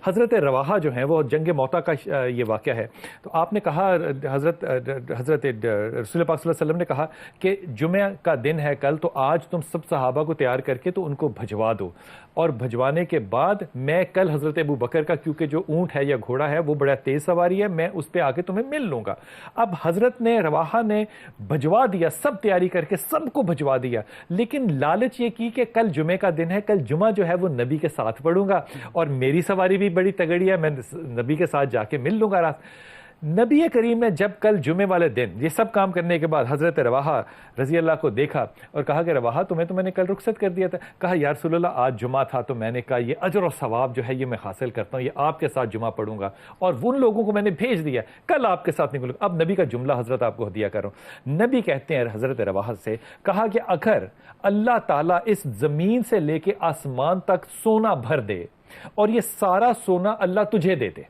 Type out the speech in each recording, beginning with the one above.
حضرت رواحہ جو ہیں وہ جنگ موتا کا یہ واقعہ ہے، تو آپ نے کہا حضرت رسول پاک صلی اللہ علیہ وسلم نے کہا کہ جمعہ کا دن ہے کل، تو آج تم سب صحابہ کو تیار کر کے تو ان کو بھجوا دو، اور بھجوانے کے بعد میں کل حضرت ابو بکر کا، کیونکہ جو اونٹ ہے یا گھوڑا ہے وہ بڑا تیز سواری ہے، میں اس پہ آ کے تمہیں مل لوں گا۔ اب حضرت نے رواحہ نے بھجوا دیا، سب تیاری کر کے سب کو بھجوا دیا، لیکن لالچ یہ کی کہ کل جمعے کا دن ہے، کل جمعہ جو ہے وہ نبی کے ساتھ پڑھوں گا، اور میری سواری بھی بڑی تگڑی ہے، میں نبی کے ساتھ جا کے مل لوں گا رات۔ نبی کریم نے جب کل جمعے والے دن یہ سب کام کرنے کے بعد حضرت رواحہ رضی اللہ کو دیکھا اور کہا کہ رواحہ تمہیں تو میں نے کل رخصت کر دیا تھا۔ کہا یا رسول اللہ آج جمعہ تھا، تو میں نے کہا یہ اجر و ثواب جو ہے یہ میں حاصل کرتا ہوں، یہ آپ کے ساتھ جمعہ پڑھوں گا، اور ان لوگوں کو میں نے بھیج دیا، کل آپ کے ساتھ نکلوں گا۔ اب نبی کا جملہ حضرت آپ کو ہدیہ کر رہا ہوں۔ نبی کہتے ہیں حضرت رواحہ سے، کہا کہ اگر اللہ تعالیٰ اس زمین سے لے کے آسمان تک سونا بھر دے اور یہ سارا سونا اللہ تجھے دے دے،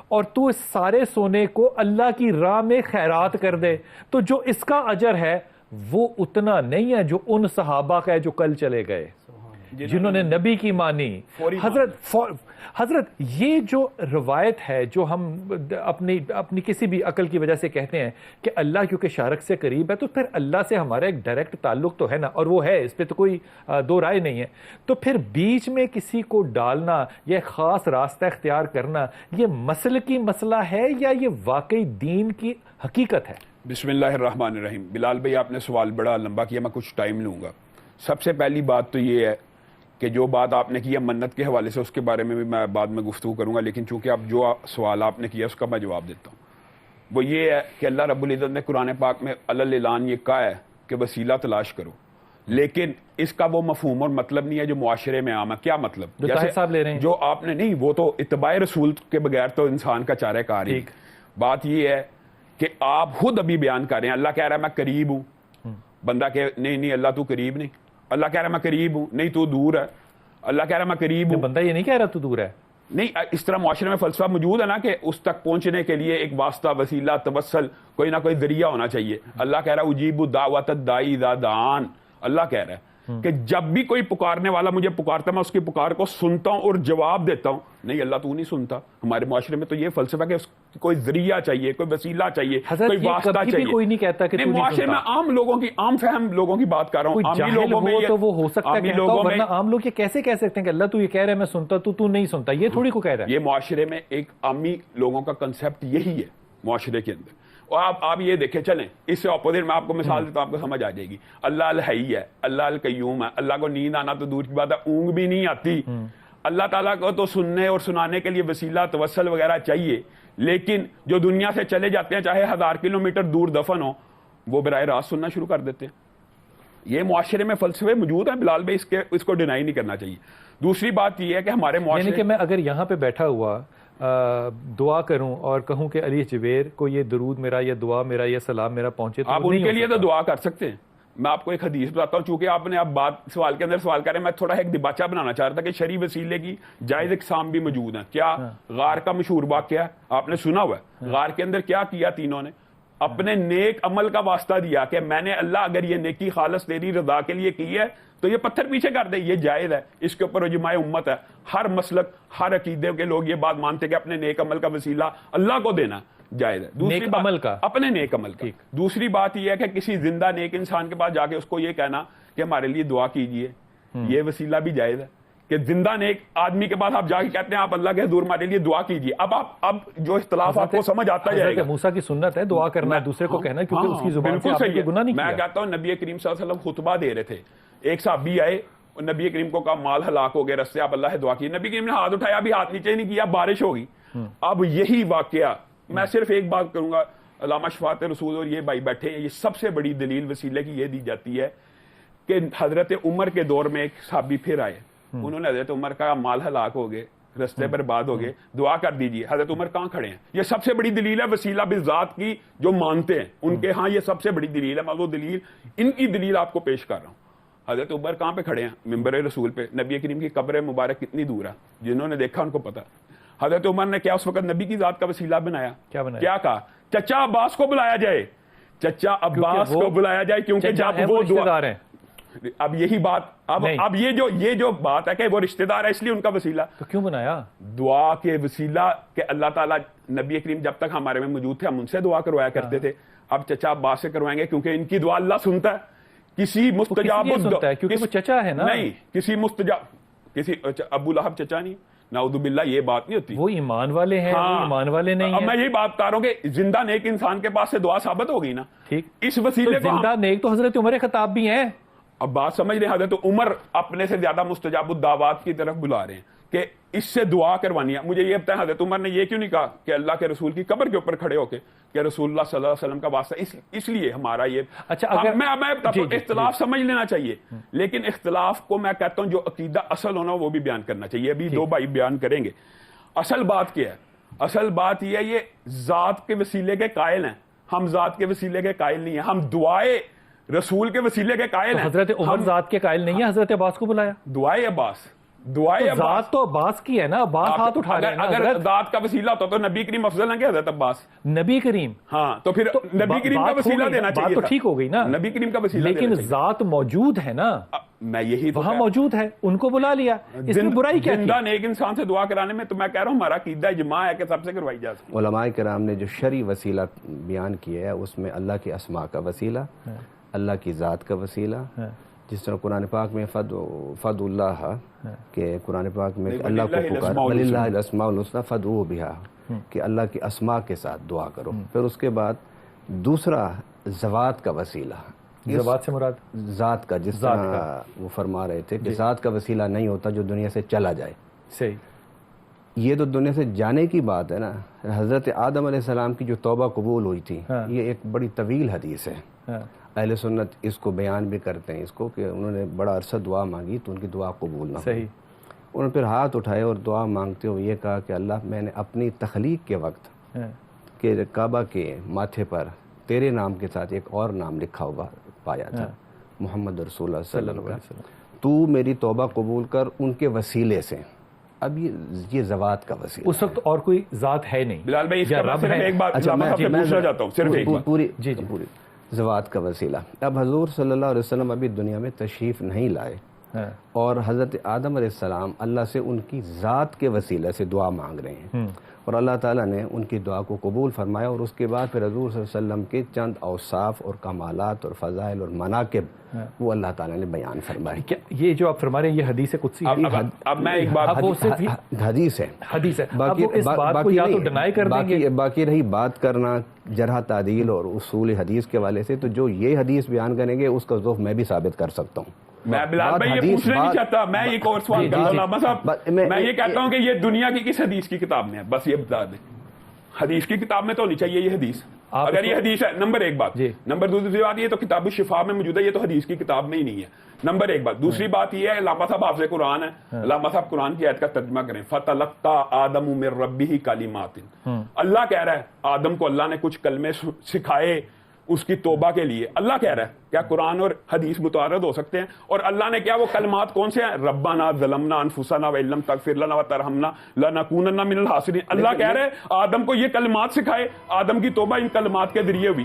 اور تو اس سارے سونے کو اللہ کی راہ میں خیرات کر دے، تو جو اس کا اجر ہے وہ اتنا نہیں ہے جو ان صحابہ کا ہے جو کل چلے گئے، جنہوں نے نبی کی مانی۔ حضرت یہ جو روایت ہے جو ہم اپنی کسی بھی عقل کی وجہ سے کہتے ہیں کہ اللہ کیونکہ شارک سے قریب ہے، تو پھر اللہ سے ہمارا ایک ڈائریکٹ تعلق تو ہے نا، اور وہ ہے، اس پہ تو کوئی دو رائے نہیں ہے، تو پھر بیچ میں کسی کو ڈالنا یا خاص راستہ اختیار کرنا یہ مسلکی مسئلہ ہے یا یہ واقعی دین کی حقیقت ہے؟ بسم اللہ الرحمن الرحیم۔ بلال بھائی آپ نے سوال بڑا لمبا کیا، میں کچھ ٹائم لوں گا۔ سب سے پہلی بات تو یہ ہے کہ جو بات آپ نے کیا منت کے حوالے سے، اس کے بارے میں بھی میں بعد میں گفتگو کروں گا، لیکن چونکہ اب جو سوال آپ نے کیا اس کا میں جواب دیتا ہوں۔ وہ یہ ہے کہ اللہ رب العزت نے قرآن پاک میں اعلان یہ کہا ہے کہ وسیلہ تلاش کرو، لیکن اس کا وہ مفہوم اور مطلب نہیں ہے جو معاشرے میں عام ہے۔ کیا مطلب؟ جیسے صاحب لے رہے ہیں جو آپ نے نہیں، وہ تو اتباع رسول کے بغیر تو انسان کا چارہ کار ہی۔ بات یہ ہے کہ آپ خود ابھی بیان کر رہے ہیں، اللہ کہہ رہا ہے میں قریب ہوں، بندہ کہ نہیں اللہ تو قریب نہیں، اللہ کہہ رہا ہے میں قریب ہوں، نہیں تو دور ہے، اللہ کہہ رہا ہے میں قریب ہوں، بندہ یہ نہیں کہہ رہا تو دور ہے۔ نہیں، اس طرح معاشرے میں فلسفہ موجود ہے نا کہ اس تک پہنچنے کے لیے ایک واسطہ، وسیلہ، توسل، کوئی نہ کوئی ذریعہ ہونا چاہیے۔ اللہ کہہ رہا ہے اجیب دعوت الداعی اذا دعان، اللہ کہہ رہا ہے کہ جب بھی کوئی پکارنے والا مجھے پکارتا میں اس کی پکار کو سنتا ہوں اور جواب دیتا ہوں۔ نہیں، اللہ تو نہیں سنتا۔ ہمارے معاشرے میں تو یہ فلسفہ کہ اس کوئی ذریعہ چاہیے، کوئی وسیلہ چاہیے، کوئی واسطہ چاہیے۔ کوئی نہیں کہتا کہ معاشرے میں عام لوگوں کی، عام فہم لوگوں کی بات کر رہا ہوں۔ عامی لوگوں میں تو وہ ہو سکتا ہے، ورنہ عام لوگ یہ کیسے کہہ سکتے ہیں کہ اللہ تو یہ کہہ رہا ہے میں سنتا، تو نہیں سنتا، یہ تھوڑی کو کہہ رہا ہے۔ یہ معاشرے میں ایک عامی لوگوں کا کنسپٹ یہی ہے معاشرے کے اندر۔ اور آپ یہ دیکھیں، چلیں اس سے اپوزٹ میں آپ کو مثال دیتا ہوں، آپ کو سمجھ آ جائے گی۔ اللہ الحی ہے، اللہ القیوم ہے، اللہ کو نیند آنا تو دور کی بات ہے، اونگ بھی نہیں آتی۔ اللہ تعالیٰ کو تو سننے اور سنانے کے لیے وسیلہ، توسل وغیرہ چاہیے، لیکن جو دنیا سے چلے جاتے ہیں چاہے 1000 کلومیٹر دور دفن ہو، وہ براہ راست سننا شروع کر دیتے ہیں۔ یہ معاشرے میں فلسفے موجود ہیں بلال بھائی، اس کو ڈینائی نہیں کرنا چاہیے۔ دوسری بات یہ ہے کہ ہمارے معاشرے، یعنی کہ میں اگر یہاں پہ بیٹھا ہوا دعا کروں اور کہوں کہ علی جبیر کو یہ درود میرا یا دعا میرا یا سلام میرا پہنچے، تو آپ ان کے لیے تو دعا کر سکتے ہیں۔ میں آپ کو ایک حدیث بتاتا ہوں، چونکہ آپ نے اب بات سوال کے اندر سوال کر رہے ہیں، میں تھوڑا ایک دباچہ بنانا چاہ رہا تھا کہ شرعی وسیلے کی جائز اقسام بھی موجود ہیں۔ کیا غار کا مشہور واقعہ آپ نے سنا ہوا ہے؟ غار کے اندر کیا کیا تینوں نے؟ اپنے نیک عمل کا واسطہ دیا کہ میں نے اللہ اگر یہ نیکی خالص تیری رضا کے لیے کی ہے تو یہ پتھر پیچھے کر دے، یہ جائز ہے۔ اس کے اوپر اجماع امت ہے، ہر مسلک، ہر عقیدے کے لوگ یہ بات مانتے کہ اپنے نیک عمل کا وسیلہ اللہ کو دینا جائز ہے۔ دوسری بات عمل کا، اپنے نیک عمل کا۔ دوسری بات یہ ہے کہ کسی زندہ نیک انسان کے پاس جا کے اس کو یہ کہنا کہ ہمارے لیے دعا کیجئے، یہ وسیلہ بھی جائز ہے کہ زندہ نیک آدمی کے پاس آپ جا کے کہتے ہیں آپ اللہ کے حضور ہمارے لیے دعا کیجئے۔ اب جو اختلاف آپ کو سمجھ آتا جائے گا۔ موسیٰ کی سنت ہے دعا کرنا، دوسرے کو کہنا، کیونکہ اس کی زبان سے آپ نے گناہ نہیں کیا۔ میں کہتا ہوں نبی کریم صلی اللہ علیہ وسلم خطبہ دے رہے تھے، ایک صحابی آئے، نبی کریم کو کہا مال ہلاک ہو گئے رستے، آپ اللہ سے دعا کی۔ نبی کریم نے ہاتھ اٹھایا، ابھی ہاتھ نیچے نہیں کیا، بارش ہوگی۔ اب یہی واقعہ، میں صرف ایک بات کروں گا، علامہ شفاعت رسول اور یہ بھائی بیٹھے ہیں، یہ سب سے بڑی دلیل وسیلے کی یہ دی جاتی ہے کہ حضرت عمر کے دور میں ایک صحابی پھر آئے، انہوں نے حضرت عمر کا مال ہلاک ہو گئے، رستے برباد ہو گئے، دعا کر دیجئے۔ حضرت عمر کہاں کھڑے ہیں؟ یہ سب سے بڑی دلیل ہے وسیلہ بالذات کی، جو مانتے ہیں ان کے ہاں یہ سب سے بڑی دلیل ہے۔ میں وہ دلیل، ان کی دلیل آپ کو پیش کر رہا ہوں۔ حضرت عمر کہاں پہ کھڑے ہیں؟ ممبر رسول پہ۔ نبی کریم کی قبر مبارک کتنی دور ہے؟ جنہوں نے دیکھا ان کو پتا۔ حضرت عمر نے کیا اس وقت نبی کی ذات کا وسیلہ بنایا؟ کیا کہا؟ چچا عباس کو بلایا جائے، چچا عباس کو بلایا جائے، کیونکہ جب وہ دعا، اب یہی بات اب یہ جو بات ہے کہ وہ رشتہ دار ہے اس لیے ان کا وسیلہ تو کیوں بنایا؟ دعا کے وسیلہ کہ اللہ تعالیٰ نبی کریم جب تک ہمارے میں موجود تھے ہم ان سے دعا کروایا کرتے تھے. اب چچا عباس سے کروائیں گے کیونکہ ان کی دعا اللہ سنتا ہے. کسی مستجاب کیونکہ وہ چچا ہے نا. نہیں, کسی ابو لہب چچا نہیں, نعوذ باللہ, یہ بات نہیں ہوتی. وہ ایمان والے ہیں, وہ ایمان والے نہیں ہیں. اب میں یہی بات کر رہا ہوں کہ زندہ نیک انسان کے پاس سے دعا ثابت ہو گئی نا. ٹھیک, اس وسیلے کو زندہ نیک تو حضرت عمر خطاب بھی ہیں. اب بات سمجھ رہے ہیں, حضرت عمر اپنے سے زیادہ مستجاب الدعوات کی طرف بلا رہے ہیں کہ اس سے دعا کروانی ہے. مجھے یہ بتائیں حضرت عمر نے یہ کیوں نہیں کہا کہ اللہ کے رسول کی قبر کے اوپر کھڑے ہو کے کہ رسول اللہ صلی اللہ علیہ وسلم کا واسطہ اس لیے ہمارا یہ. اچھا, میں اختلاف سمجھ لینا چاہیے, لیکن اختلاف کو میں کہتا ہوں جو عقیدہ اصل ہونا وہ بھی بیان کرنا چاہیے. ابھی دو بھائی بیان کریں گے. اصل بات کیا ہے؟ اصل بات یہ ہے یہ ذات کے وسیلے کے قائل ہیں, ہم ذات کے وسیلے کے قائل نہیں ہیں. ہم دعائے رسول کے وسیلے کے قائل ہیں. حضرت عمر ذات کے قائل نہیں ہے, حضرت عباس کو بلایا. دعائے عباس, ذات تو عباس کی ہے نا, عباس ہاتھ اٹھا رہے ہیں. اگر ذات کا وسیلہ ہوتا تو نبی کریم افضل ہیں کہ حضرت عباس؟ نبی کریم. ہاں, تو پھر نبی کریم کا وسیلہ دینا چاہیے. بات تو ٹھیک ہو گئی نا, نبی کریم کا وسیلہ. لیکن ذات موجود ہے نا, میں یہی وہاں موجود ہے, ان کو بلا لیا. اس میں برائی کیا؟ زندہ نیک انسان سے دعا کرانے میں تو میں کہہ رہا ہوں ہمارا عقیدہ اجماع ہے کہ سب سے کروائی جا سکتی. علماء کرام نے جو شرعی وسیلہ بیان کیا ہے اس میں اللہ کی اسماء کا وسیلہ, اللہ کی ذات کا وسیلہ, جس طرح قرآن پاک میں فد اللہ کہ قرآن پاک میں اللہ کو پکار, وللہ الاسماء الحسنی فادعوہ بہا, کہ اللہ کی اسماء کے ساتھ دعا کرو. پھر اس کے بعد دوسرا ذوات کا وسیلہ, ذوات سے مراد ذات کا, جس طرح وہ فرما رہے تھے کہ ذات کا وسیلہ نہیں ہوتا جو دنیا سے چلا جائے. صحیح, یہ تو دنیا سے جانے کی بات ہے نا. حضرت آدم علیہ السلام کی جو توبہ قبول ہوئی تھی, یہ ایک بڑی طویل حدیث ہے. اہل سنت اس کو بیان بھی کرتے ہیں اس کو کہ انہوں نے بڑا عرصہ دعا مانگی تو ان کی دعا قبول نہ ہوئی. انہوں نے پھر ہاتھ اٹھائے اور دعا مانگتے ہوئے یہ کہا کہ اللہ, میں نے اپنی تخلیق کے وقت کہ کعبہ کے ماتھے پر تیرے نام کے ساتھ ایک اور نام لکھا ہوا پایا تھا, محمد رسول اللہ صلی اللہ علیہ وسلم, تو میری توبہ قبول کر ان کے وسیلے سے. اب یہ ذوات کا وسیلہ, اس وقت اور کوئی ذات ہے نہیں. بلال بھائی ایک بات پوچھنا چاہتا ہوں, صرف ایک بات. پوری ذوات کا وسیلہ. اب حضور صلی اللہ علیہ وسلم ابھی دنیا میں تشریف نہیں لائے, اور حضرت آدم علیہ السلام اللہ سے ان کی ذات کے وسیلہ سے دعا مانگ رہے ہیں, اور اللہ تعالیٰ نے ان کی دعا کو قبول فرمایا. اور اس کے بعد پھر حضور صلی اللہ علیہ وسلم کے چند اوصاف اور کمالات اور فضائل اور مناقب وہ اللہ تعالیٰ نے بیان فرمائے. کیا یہ جو آپ فرما رہے ہیں یہ حدیث قدسی؟ اب میں ایک بات, حدیث ہے, باقی اس بات کو یا تو ڈینائی کر دیں گے. باقی رہی بات کرنا جرح تعدیل اور اصول حدیث کے حوالے سے, تو جو یہ حدیث بیان کریں گے اس کا ذوق میں بھی ثابت کر سکتا ہوں. میں بلال بھائی یہ پوچھنا نہیں چاہتا, میں ایک اور سوال کرتا ہوں علامہ صاحب. میں یہ کہتا ہوں کہ یہ دنیا کی کس حدیث کی کتاب میں ہے, بس یہ بتا دیں. حدیث کی کتاب میں تو ہونی چاہیے یہ حدیث, اگر یہ حدیث ہے. نمبر ایک بات. نمبر دوسری بات یہ تو کتاب الشفاء میں موجود ہے, یہ تو حدیث کی کتاب میں ہی نہیں ہے. نمبر ایک بات. دوسری بات یہ ہے, علامہ صاحب حافظ قرآن ہے, علامہ صاحب قرآن کی آیت کا ترجمہ کریں. فَتَلَقَّىٰ آدَمُ مِن رَبِّهِ کَلِمَاتٍ, اللہ کہہ رہا ہے آدم کو اللہ نے کچھ کلمے سکھائے اس کی توبہ کے لیے. اللہ کہہ رہا ہے, کیا قرآن اور حدیث متعارض ہو سکتے ہیں؟ اور اللہ نے کیا وہ کلمات کون سے ہیں؟ ربنا ظلمنا انفسنا وان لم تغفر لنا وترحمنا لنکونن من الخاسرین. اللہ کہہ رہے ہیں آدم کو یہ کلمات سکھائے, آدم کی توبہ ان کلمات کے ذریعے ہوئی.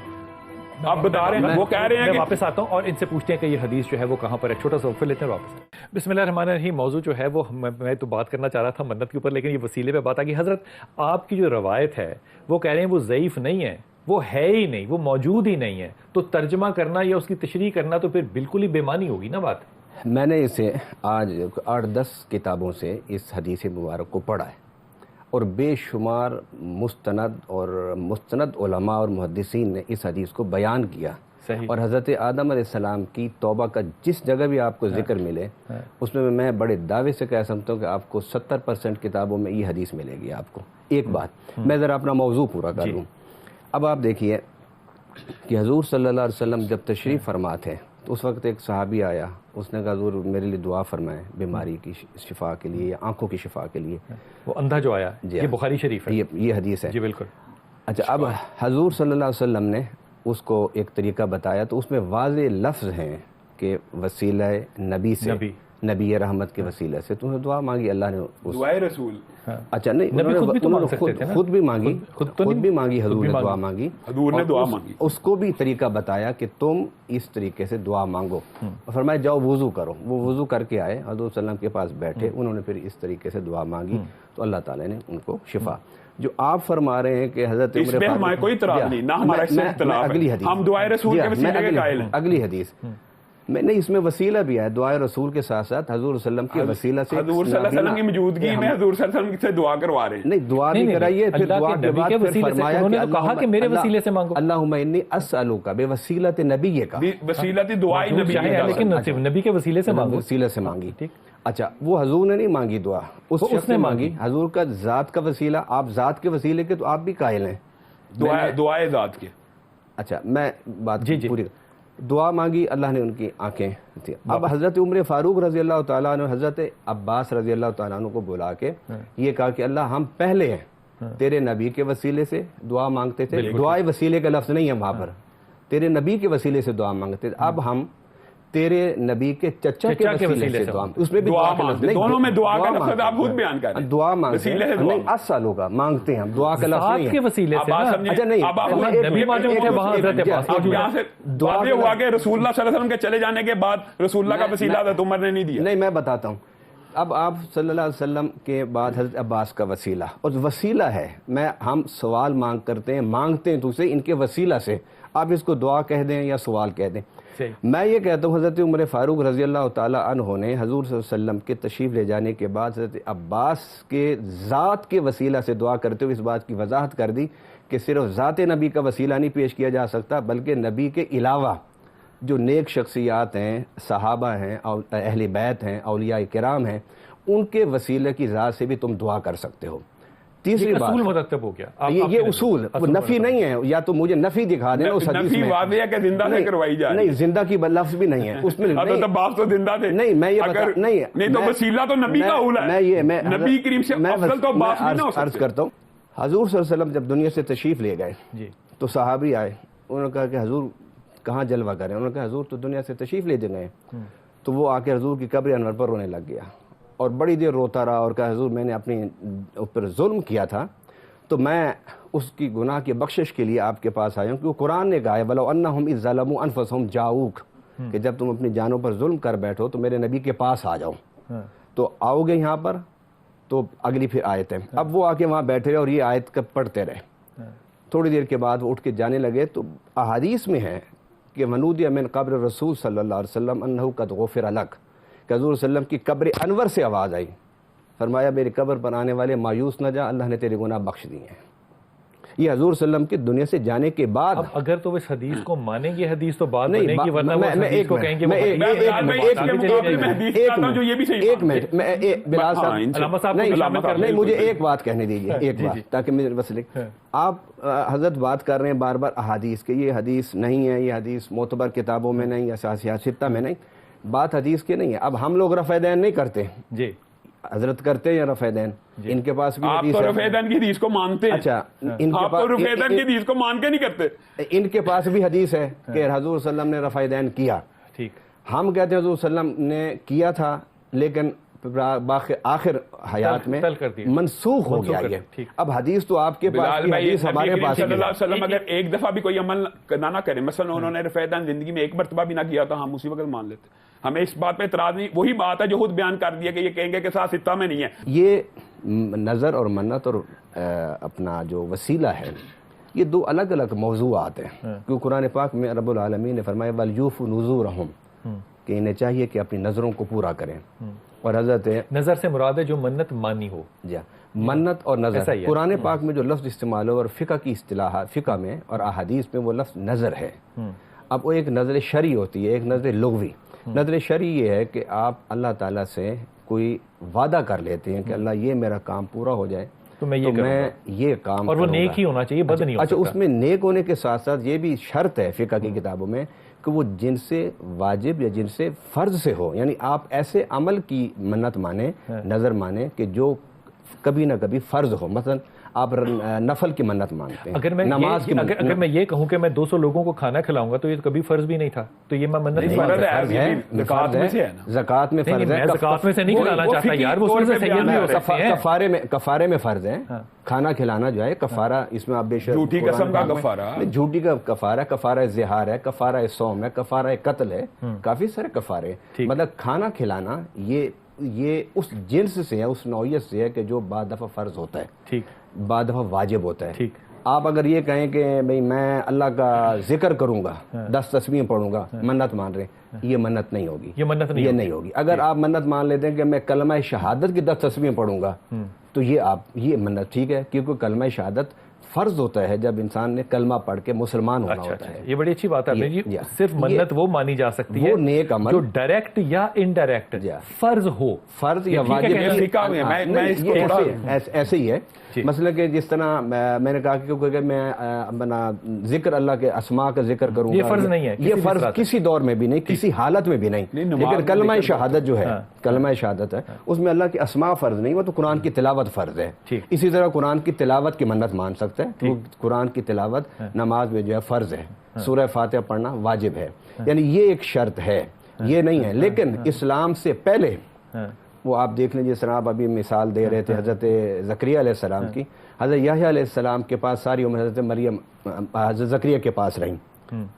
آپ بتا رہے ہیں, وہ کہہ رہے ہیں. میں واپس آتا ہوں اور ان سے پوچھتے ہیں کہ یہ حدیث جو ہے وہ کہاں پر ہے. چھوٹا سا وقفہ لیتے ہیں واپس. بسم اللہ الرحمن الرحیم. موضوع جو ہے وہ میں تو بات کرنا چاہ رہا تھا منت کے اوپر, لیکن یہ وسیلے پہ بات آ گئی. حضرت آپ کی جو روایت ہے وہ کہہ رہے ہیں وہ ضعیف نہیں ہے, وہ ہے ہی نہیں, وہ موجود ہی نہیں ہے, تو ترجمہ کرنا یا اس کی تشریح کرنا تو پھر بالکل ہی بے معنی ہوگی نا بات. میں نے اسے آج 8-10 کتابوں سے اس حدیث مبارک کو پڑھا ہے, اور بے شمار مستند علماء اور محدثین نے اس حدیث کو بیان کیا. اور حضرت آدم علیہ السلام کی توبہ کا جس جگہ بھی آپ کو ذکر ملے اس میں میں بڑے دعوے سے کہہ سکتا ہوں کہ آپ کو 70% کتابوں میں یہ حدیث ملے گی آپ کو. ایک بات میں ذرا اپنا موضوع پورا کر لوں. اب آپ دیکھیے کہ حضور صلی اللہ علیہ وسلم جب تشریف فرما تھے تو اس وقت ایک صحابی آیا, اس نے کہا حضور میرے لیے دعا فرمائیں بیماری کی شفا کے لیے یا آنکھوں کی شفا کے لیے. وہ اندھا جو آیا, یہ بخاری شریف ہے, یہ حدیث ہے. جی بالکل. اچھا, اب حضور صلی اللہ علیہ وسلم نے اس کو ایک طریقہ بتایا, تو اس میں واضح لفظ ہیں کہ وسیلہ نبی سے نبی رحمت کے وسیلے سے تم نے دعا مانگی, اللہ نے دعائے رسول. اچھا نہیں, خود بھی مانگی, خود بھی مانگی, حضور نے دعا مانگی, حضور نے دعا مانگی, اس کو بھی طریقہ بتایا کہ تم اس طریقے سے دعا مانگو. فرمایا جاؤ وضو کرو, وہ وضو کر کے آئے, حضور صلی اللہ علیہ وسلم کے پاس بیٹھے, انہوں نے پھر اس طریقے سے دعا مانگی تو اللہ تعالیٰ نے ان کو شفا. جو آپ فرما رہے ہیں کہ حضرت اس میں ہمارا کوئی اعتراض نہیں, نہ ہمارا اس سے اختلاف ہے, ہم دعائے رسول کے وسیلے کے قائل ہیں. اگلی حدیث میں نہیں, اس میں وسیلہ بھی ہے, دعائے رسول کے ساتھ ساتھ حضور صلی اللہ علیہ وسلم کے وسیلہ سے, حضور صلی اللہ علیہ وسلم کی موجودگی میں حضور صلی اللہ علیہ وسلم سے دعا کروا رہے ہیں. نہیں دعا بھی کرائیے, پھر دعا کے بعد پھر فرمایا کہ کہا کہ میرے وسیلے سے مانگو, اللہم انی اسألوک بوسیلۃ نبیک, وسیلۃ دعائے نبی, لیکن نبی کے وسیلے سے مانگو, وسیلے سے مانگی. اچھا وہ حضور نے نہیں مانگی دعا, اس شخص نے مانگی. حضور کا ذات کا وسیلہ, آپ ذات کے وسیلے کے تو آپ بھی قائل ہیں, دعائے ذات کے. اچھا میں بات پوری, دعا مانگی, اللہ نے ان کی آنکھیں تھی. اب حضرت عمر فاروق رضی اللہ تعالیٰ عنہ حضرت عباس رضی اللہ تعالیٰ عنہ کو بلا کے یہ کہا کہ اللہ ہم پہلے ہیں تیرے نبی کے وسیلے سے دعا مانگتے تھے, دعائے وسیلے کا لفظ نہیں ہے وہاں پر, تیرے نبی کے وسیلے سے دعا مانگتے تھے, اب ہم تیرے نبی کے چچا کے وسیلے سے دعا, اس میں بھی دعا مانگتے, دونوں میں دعا کا لفظ آپ خود بیان کر رہے ہیں, دعا مانگتے ہیں, نہیں 10 سالوں کا مانگتے ہیں ہم, دعا کا لفظ نہیں ہے کے وسیلے سے. اچھا نہیں, نبی موجود ہے وہاں, حضرت عباس اب یہاں سے واضح ہوا کہ رسول اللہ صلی اللہ علیہ وسلم کے چلے جانے کے بعد رسول اللہ کا وسیلہ حضرت عمر نے نہیں دیا. نہیں میں بتاتا ہوں, اب آپ صلی اللہ علیہ وسلم کے بعد حضرت عباس کا وسیلہ, اور وسیلہ ہے, ہم سوال مانگتے ہیں تو اسے ان کے وسیلہ سے, آپ اس کو دعا کہہ دیں یا سوال کہہ دیں. میں یہ کہتا ہوں حضرت عمر فاروق رضی اللہ تعالیٰ عنہ نے حضور صلی اللہ علیہ وسلم کے تشریف لے جانے کے بعد حضرت عباس کے ذات کے وسیلہ سے دعا کرتے ہوئے اس بات کی وضاحت کر دی کہ صرف ذات نبی کا وسیلہ نہیں پیش کیا جا سکتا, بلکہ نبی کے علاوہ جو نیک شخصیات ہیں, صحابہ ہیں, اہل بیت ہیں, اولیاء کرام ہیں, ان کے وسیلے کی ذات سے بھی تم دعا کر سکتے ہو. تیسری بات اصول مرتب ہو گیا, یہ اصول نفی نہیں ہے, یا تو مجھے نفی دکھا دیں اس حدیث میں, نفی واضح ہے کہ زندہ سے کروائی جائے, نہیں زندہ کی لفظ بھی نہیں ہے اس میں, حضرت عباس تو زندہ تھے, نہیں میں یہ نہیں تو وسیلہ تو نبی کا اولا ہے, نبی کریم سے افضل تو عباس بھی نہ ہو سکتے. عرض کرتا ہوں, حضور صلی اللہ علیہ وسلم جب دنیا سے تشریف لے گئے تو صحابی آئے, انہوں نے کہا کہ حضور کہاں جلوہ کریں, انہوں نے کہا حضور تو دنیا سے تشریف لے گئے, تو وہ آ کے حضور کی قبر انور پر رونے لگ گیا اور بڑی دیر روتا رہا اور کہا حضور میں نے اپنے اوپر ظلم کیا تھا, تو میں اس کی گناہ کی بخشش کے لیے آپ کے پاس آیا ہوں, کیونکہ قرآن نے کہا ہے وَلَوْ أَنَّهُمْ إِذْ ظَلَمُوا أَنفُسَهُمْ جَاءُوكَ, کہ جب تم اپنی جانوں پر ظلم کر بیٹھو تو میرے نبی کے پاس آ جاؤ. تو آؤ گے یہاں پر, تو اگلی پھر آیت ہے, اب وہ آ کے وہاں بیٹھے رہے اور یہ آیت کب پڑھتے رہے. تھوڑی دیر کے بعد وہ اٹھ کے جانے لگے, تو احادیث میں ہے کہ وَنُودِيَ مِنْ قَبْرِ رسول صلی اللہ علیہ وسلم أَنَّهُ قَدْ غُفِرَ لَكَ, کہ حضور صلی اللہ علیہ وسلم کی قبر انور سے آواز آئی, فرمایا میری قبر پر آنے والے مایوس نہ جا, اللہ نے تیرے گناہ بخش دیے ہیں. یہ حضور صلی اللہ علیہ وسلم کے دنیا سے جانے کے بعد. اب اگر تو اس حدیث کو مانیں گے, حدیث تو بعد بنے گی, ورنہ وہ حدیث کو کہیں گے نہیں, مجھے ایک بات کہنے دیجیے, ایک بات, تاکہ میرے مسئلے, آپ حضرت بات کر رہے ہیں بار بار احادیث کے, یہ حدیث نہیں ہے, یہ حدیث معتبر کتابوں میں نہیں, اساسیات ستہ میں نہیں, بات حدیث کے نہیں ہے. اب ہم لوگ رفع دین نہیں کرتے, جی حضرت کرتے ہیں یا رفع دین, ان کے پاس بھی آپ تو رفع دین کی حدیث کو مانتے ہیں. اچھا, آپ تو رفع دین کی حدیث کو مان کے نہیں کرتے. ان کے پاس بھی حدیث ہے کہ حضور صلی اللہ علیہ وسلم نے رفع دین کیا, ٹھیک, ہم کہتے ہیں حضور صلی اللہ علیہ وسلم نے کیا تھا لیکن آخر حیات میں منسوخ ہو گیا یہ. اب حدیث تو آپ کے پاس, حدیث ہمارے پاس. صلی اللہ علیہ وسلم اگر ایک دفعہ بھی کوئی عمل نہ کرے, مثلا انہوں نے رفع دین زندگی میں ایک مرتبہ بھی نہ کیا تو ہم اسی وقت مان لیتے. ہمیں اس بات پہ اعتراض نہیں, وہی بات ہے جو خود بیان کر دیا کہ یہ کہیں گے کہ ساتھ ستہ میں نہیں ہے. یہ نظر اور منت اور اپنا جو وسیلہ ہے, یہ دو الگ الگ موضوعات ہیں, کیونکہ قرآن پاک میں رب العالمین نے فرمایا وَلْيُوفُوا نُذُورَهُمْ, کہ انہیں چاہیے کہ اپنی نظروں کو پورا کریں. اور حضرت نظر سے مراد ہے جو منت مانی ہو, جی منت اور نظر, قرآن پاک میں جو لفظ استعمال ہو اور فقہ کی اصطلاح, فقہ میں اور احادیث میں وہ لفظ نظر ہے. اب وہ ایک نظر شرعی ہوتی ہے, ایک نظر لغوی. نظر شرعی یہ ہے کہ آپ اللہ تعالیٰ سے کوئی وعدہ کر لیتے ہیں کہ اللہ یہ میرا کام پورا ہو جائے تو میں یہ کام, اور وہ نیک ہی ہونا چاہیے, بد نہیں ہو سکتا. اچھا, اس میں نیک ہونے کے ساتھ ساتھ یہ بھی شرط ہے فقہ کی کتابوں میں کہ وہ جن سے واجب یا جن سے فرض سے ہو, یعنی آپ ایسے عمل کی منت مانیں, نظر مانیں کہ جو کبھی نہ کبھی فرض ہو. مثلا آپ نفل کی منت مانگتے ہیں, نماز کی منت. اگر میں یہ کہوں کہ میں 200 لوگوں کو کھانا کھلاؤں گا تو یہ کبھی فرض بھی نہیں تھا, تو یہ میں منت زکات میں فرض ہے. میں زکات میں سے نہیں کھلانا چاہتا یار, وہ سید بھی ہو سکتے ہیں. کفارے میں فرض ہے کھانا کھلانا جو ہے کفارہ, اس میں آپ بے شک جھوٹی قسم کا کفارہ, جھوٹی کا کفارہ, کفارہ زہار ہے, کفارہ صوم ہے, کفارہ قتل ہے, کافی سارے کفارے. مطلب کھانا کھلانا یہ اس جنس سے ہے, اس نوعیت سے ہے کہ جو بعض دفعہ فرض ہوتا ہے, بعض دفعہ واجب ہوتا ہے. آپ اگر یہ کہیں کہ بھئی میں اللہ کا ذکر کروں گا, 10 تسبیح پڑھوں گا, منت مان رہے ہیں, یہ منت نہیں ہوگی, یہ نہیں ہوگی. اگر آپ منت مان لیتے ہیں کہ میں کلمہ شہادت کی 10 تسبیح پڑھوں گا, تو یہ منت ٹھیک ہے, کیونکہ کلمہ شہادت فرض ہوتا ہے جب انسان نے کلمہ پڑھ کے مسلمان ہونا ہوتا ہے. یہ بڑی اچھی بات ہے جی. صرف منت وہ مانی جا سکتی ہے وہ نیک عمل جو ڈائریکٹ یا انڈائریکٹ فرض ہو, فرض یا واجب. ایسے ہی ہے مثلا کہ جس طرح میں نے کہا کہ میں ذکر اللہ کے اسماء کا ذکر کروں گا, یہ فرض نہیں ہے, یہ فرض کسی دور میں بھی نہیں, کسی حالت میں بھی نہیں. لیکن کلمہ شہادت جو ہے, کلمہ شہادت ہے, اس میں اللہ کے اسماء فرض نہیں, وہ تو قرآن کی تلاوت فرض ہے. اسی طرح قرآن کی تلاوت کی منت مان سکتے ہیں, تو قرآن کی تلاوت نماز میں جو ہے فرض ہے, سورہ فاتحہ پڑھنا واجب ہے. یعنی یہ ایک شرط ہے, یہ نہیں ہے. لیکن اسلام سے پہلے وہ آپ دیکھ لیں, جس طرح آپ ابھی مثال دے رہے تھے حضرت زکریا علیہ السلام کی, حضرت یحییٰ علیہ السلام کے پاس ساری عمر حضرت مریم حضرت زکریا کے پاس رہیں,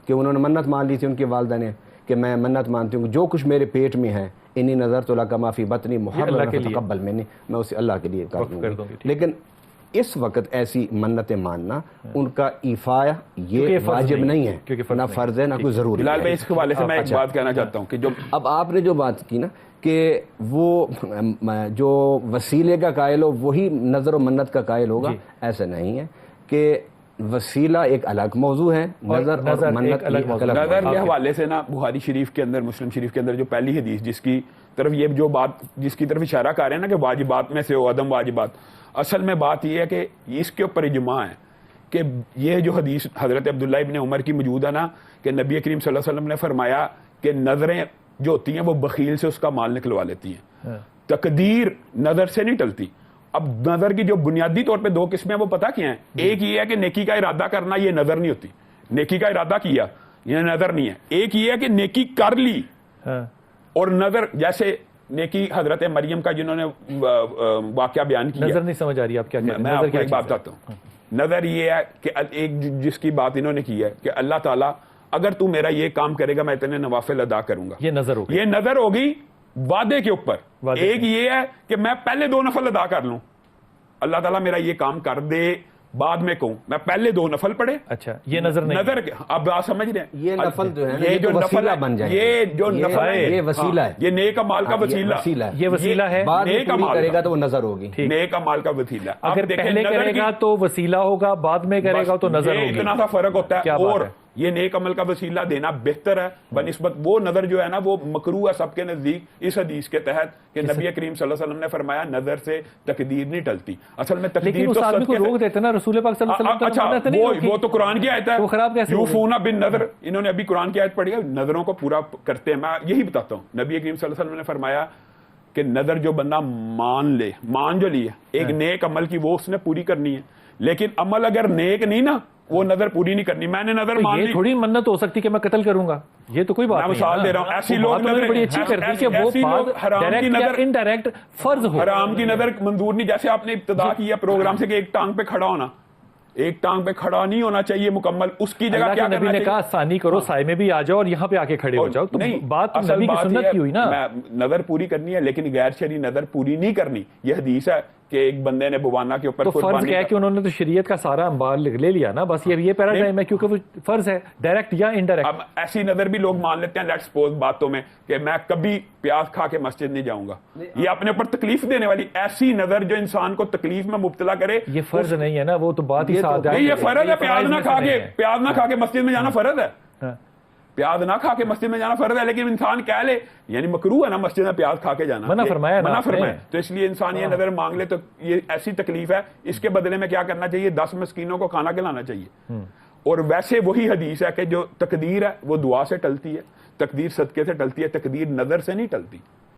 کہ انہوں نے منت مان لی تھی ان کی والدہ نے کہ میں منت مانتی ہوں جو کچھ میرے پیٹ میں ہے, انی نظر تو لک ما فی بطنی محررا فتقبل منی, میں اسے اللہ کے لیے کر دوں گی. لیکن اس وقت ایسی منتیں ماننا ان کا ایفا یہ واجب نہیں ہے, نہ فرض ہے نہ کوئی ضروری ہے. بھائی اس حوالے سے میں ایک بات کہنا چاہتا ہوں کہ جو اب آپ نے جو بات کی نا کہ وہ جو وسیلے کا قائل ہو وہی نظر و منت کا قائل ہوگا, ایسا نہیں ہے. کہ وسیلہ ایک الگ موضوع ہے, نظر اور منت الگ موضوع. نظر کے حوالے سے نا بخاری شریف کے اندر, مسلم شریف کے اندر جو پہلی حدیث جس کی طرف یہ جو بات جس کی طرف اشارہ کر رہے ہیں نا کہ واجبات میں سے ہو عدم واجبات, اصل میں بات یہ ہے کہ اس کے اوپر اجماع ہے کہ یہ جو حدیث حضرت عبداللہ ابن عمر کی موجود ہے نا کہ نبی کریم صلی اللہ علیہ وسلم نے فرمایا کہ نظریں جو ہوتی ہیں وہ بخیل سے اس کا مال نکلوا لیتی ہیں, تقدیر نظر سے نہیں ٹلتی. اب نظر کی جو بنیادی طور پہ 2 قسمیں وہ پتہ کیا ہیں, ایک یہ ہے کہ نیکی کا ارادہ کرنا, یہ نظر نہیں ہوتی, نیکی کا ارادہ کیا یہ نظر نہیں ہے. ایک یہ ہے کہ نیکی کر لی اور نظر, جیسے نیکی حضرت مریم کا جنہوں نے واقعہ بیان کیا, نظر نہیں سمجھ آ رہی آپ کیا کہہ رہے ہیں, میں آپ کو ایک بات بتاتا ہوں. نظر یہ ہے کہ ایک جس کی بات انہوں نے کی ہے کہ اللہ تعالیٰ اگر تو میرا یہ کام کرے گا میں اتنے نوافل ادا کروں گا, یہ نظر ہوگی, یہ نظر ہوگی وعدے کے اوپر. ایک یہ ہے کہ میں پہلے 2 نفل ادا کر لوں, اللہ تعالیٰ میرا یہ کام کر دے, بعد میں کہوں میں پہلے 2 نفل پڑھے. اچھا یہ نظر نہیں, نظر اب آپ سمجھ رہے ہیں یہ نفل جو ہے یہ جو نفل بن جائے, یہ جو نفل ہے یہ وسیلہ ہے, یہ نیک اعمال کا وسیلہ, یہ وسیلہ ہے. بعد میں کرے گا تو وہ نظر ہوگی, نیک اعمال کا وسیلہ. اگر پہلے کرے گا تو وسیلہ ہوگا, بعد میں کرے گا تو نظر ہوگی. اتنا سا فرق ہوتا ہے. اور یہ نیک عمل کا وسیلہ دینا بہتر ہے بنسبت وہ نظر جو ہے نا وہ مکروہ ہے سب کے نزدیک, اس حدیث کے تحت کہ نبی کریم صلی اللہ علیہ وسلم نے فرمایا نظر سے تقدیر نہیں ٹلتی. اصل میں تقدیر تو آدمی کو روک دیتے نا رسول پاک صلی اللہ علیہ وسلم. اچھا وہ تو قرآن کی آیت ہے, وہ خراب کیسے یوفون بالنظر, انہوں نے ابھی قرآن کی آیت پڑھی ہے, نظروں کو پورا کرتے ہیں. میں یہی بتاتا ہوں, نبی کریم صلی اللہ علیہ وسلم نے فرمایا کہ نظر جو بندہ مان جو لی ہے ایک نیک عمل کی وہ اس نے پوری کرنی ہے, لیکن عمل اگر نیک نہیں نا وہ نظر پوری نہیں کرنی. میں نے نظر مان لی, یہ تھوڑی منت ہو سکتی کہ میں قتل کروں گا, یہ تو کوئی بات نہیں. میں مثال دے رہا ہوں, ایسی لوگ نظر بڑی اچھی کرتی کہ وہ ڈائریکٹ یا انڈائریکٹ فرض ہو, حرام کی نظر منظور نہیں. جیسے آپ نے ابتدا کیا پروگرام سے کہ ایک ٹانگ پہ کھڑا ہونا, ایک ٹانگ پہ کھڑا نہیں ہونا چاہیے مکمل, اس کی جگہ کیا کرنا چاہیے. نبی نے کہا آسانی کرو, سائے میں بھی آ جاؤ اور یہاں پہ آ کے کھڑے ہو جاؤ. تو بات نبی کی سنت کی ہوئی نا, نظر پوری کرنی ہے لیکن غیر شرعی نظر پوری نہیں کرنی. یہ حدیث ہے کہ ایک بندے نے بوانا کے اوپر, تو فرض کیا ہے کہ انہوں نے تو شریعت کا سارا انبار لے لیا نا, بس یہ پیراڈائم ہے کیونکہ وہ فرض ہے ڈائریکٹ یا انڈائریکٹ. اب ایسی نظر بھی لوگ مان لیتے ہیں لیٹس سپوز باتوں میں کہ میں کبھی پیاز کھا کے مسجد نہیں جاؤں گا, یہ اپنے اوپر تکلیف دینے والی ایسی نظر جو انسان کو تکلیف میں مبتلا کرے, یہ فرض نہیں ہے نا, وہ تو بات ہی ساتھ ہے. یہ فرض ہے, پیاز نہ کھا کے مسجد میں جانا فرض ہے, پیاز نہ کھا کے مسجد میں جانا فرض ہے. لیکن انسان کہہ لے یعنی مکروہ ہے نا مسجد میں پیاز کھا کے جانا, منع فرمایا, تو اس لیے انسان یہ نظر مانگ لے تو یہ ایسی تکلیف ہے, اس کے بدلے میں کیا کرنا چاہیے, 10 مسکینوں کو کھانا کھلانا چاہیے. اور ویسے وہی حدیث ہے کہ جو تقدیر ہے وہ دعا سے ٹلتی ہے, تقدیر صدقے سے ٹلتی ہے, تقدیر نظر سے نہیں ٹلتی.